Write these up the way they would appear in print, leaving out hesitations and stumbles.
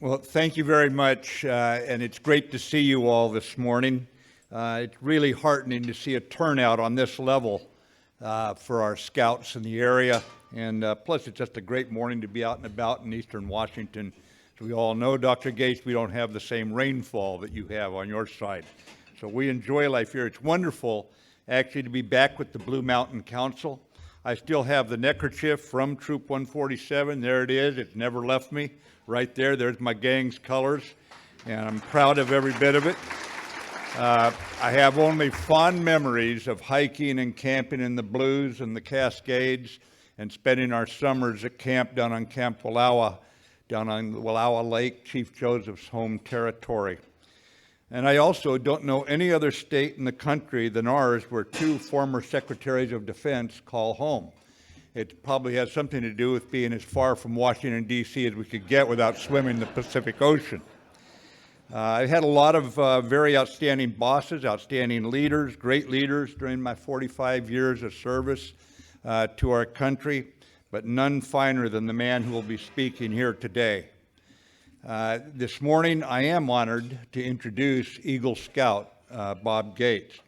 Well, thank you very much, and it's great to see you all this morning. It's really heartening to see a turnout on this level for our scouts in the area, and plus it's just a great morning to be out and about in eastern Washington. As we all know, Dr. Gates, we don't have the same rainfall that you have on your side, so we enjoy life here. It's wonderful, actually, to be back with the Blue Mountain Council. I still have the neckerchief from Troop 147. There it is. It's never left me. Right there, there's my gang's colors, and I'm proud of every bit of it. I have only fond memories of hiking and camping in the Blues and the Cascades and spending our summers at camp down on Camp Wallowa, down on Wallowa Lake, Chief Joseph's home territory. And I also don't know any other state in the country than ours where two former Secretaries of Defense call home. It probably has something to do with being as far from Washington, D.C. as we could get without swimming the Pacific Ocean. I had a lot of very outstanding bosses, outstanding leaders, great leaders during my 45 years of service to our country, but none finer than the man who will be speaking here today. This morning, I am honored to introduce Eagle Scout Bob Gates.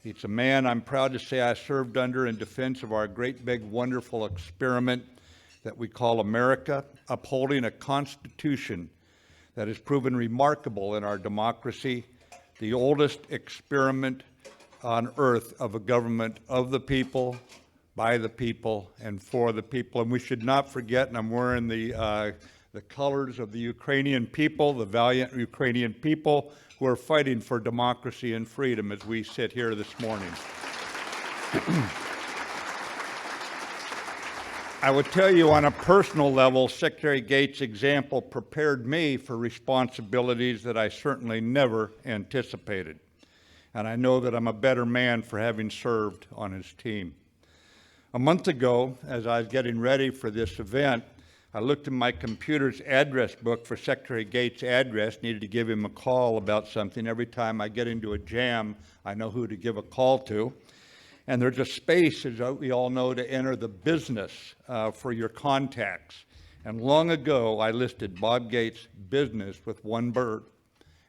He's a man I'm proud to say I served under in defense of our great, big, wonderful experiment that we call America, upholding a Constitution that has proven remarkable in our democracy, the oldest experiment on earth of a government of the people, by the people, and for the people. And we should not forget, and I'm wearing the colors of the Ukrainian people, the valiant Ukrainian people who are fighting for democracy and freedom as we sit here this morning. I would tell you on a personal level, Secretary Gates' example prepared me for responsibilities that I certainly never anticipated. And I know that I'm a better man for having served on his team. A month ago, as I was getting ready for this event, I looked in my computer's address book for Secretary Gates' address, needed to give him a call about something. Every time I get into a jam, I know who to give a call to. And there's a space, as we all know, to enter the business for your contacts. And long ago, I listed Bob Gates' business with one word,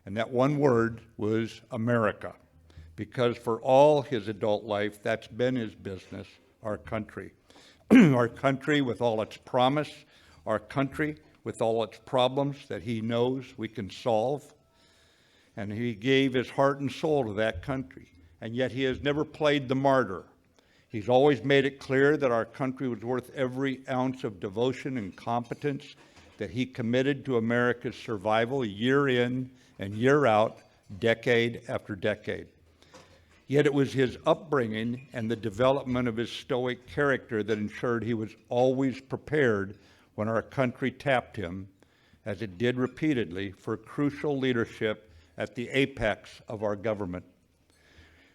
and that one word was America. Because for all his adult life, that's been his business, our country. Our country with all its promise, our country with all its problems that he knows we can solve. And he gave his heart and soul to that country. And yet he has never played the martyr. He's always made it clear that our country was worth every ounce of devotion and competence that he committed to America's survival year in and year out, decade after decade. Yet it was his upbringing and the development of his stoic character that ensured he was always prepared when our country tapped him, as it did repeatedly, for crucial leadership at the apex of our government.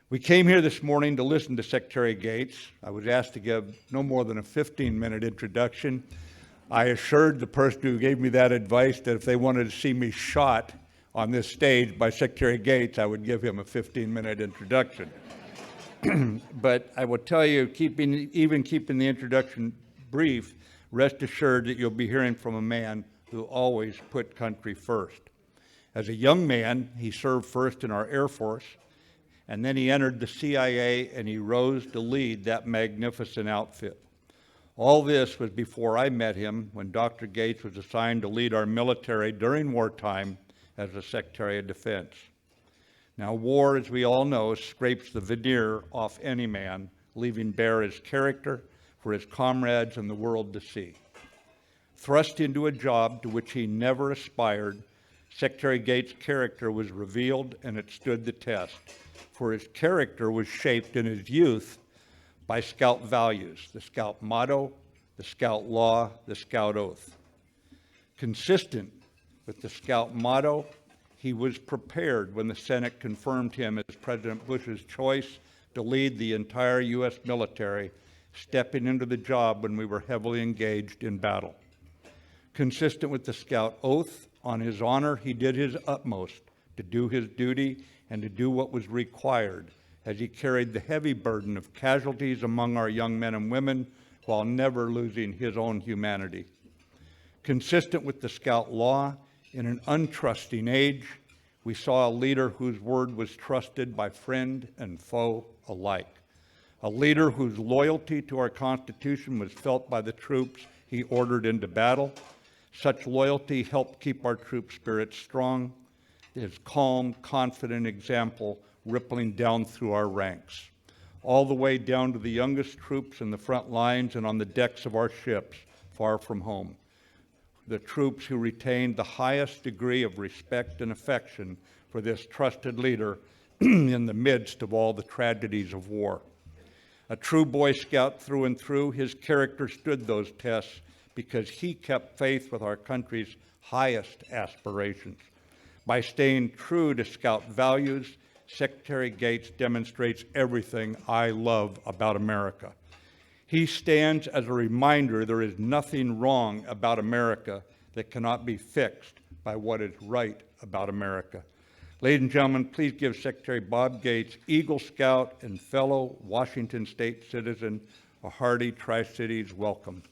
We came here this morning to listen to Secretary Gates. I was asked to give no more than a 15-minute introduction. I assured the person who gave me that advice that if they wanted to see me shot on this stage by Secretary Gates, I would give him a 15-minute introduction. But I will tell you, even keeping the introduction brief, rest assured that you'll be hearing from a man who always put country first. As a young man, he served first in our Air Force, and then he entered the CIA and he rose to lead that magnificent outfit. All this was before I met him when Dr. Gates was assigned to lead our military during wartime as the Secretary of Defense. Now, war, as we all know, scrapes the veneer off any man, leaving bare his character for his comrades and the world to see. Thrust into a job to which he never aspired, Secretary Gates' character was revealed and it stood the test, for his character was shaped in his youth by Scout values, the Scout motto, the Scout law, the Scout oath. Consistent with the Scout motto, he was prepared when the Senate confirmed him as President Bush's choice to lead the entire U.S. military, stepping into the job when we were heavily engaged in battle. Consistent with the Scout oath, on his honor, he did his utmost to do his duty and to do what was required as he carried the heavy burden of casualties among our young men and women while never losing his own humanity. Consistent with the Scout law, In an untrusting age, we saw a leader whose word was trusted by friend and foe alike. A leader whose loyalty to our Constitution was felt by the troops he ordered into battle. Such loyalty helped keep our troop spirits strong, his calm, confident example rippling down through our ranks, all the way down to the youngest troops in the front lines and on the decks of our ships far from home. The troops who retained the highest degree of respect and affection for this trusted leader in the midst of all the tragedies of war. A true Boy Scout through and through, his character stood those tests because he kept faith with our country's highest aspirations. By staying true to Scout values, Secretary Gates demonstrates everything I love about America. He stands as a reminder there is nothing wrong about America that cannot be fixed by what is right about America. Ladies and gentlemen, please give Secretary Bob Gates, Eagle Scout and fellow Washington State citizen, a hearty Tri-Cities welcome.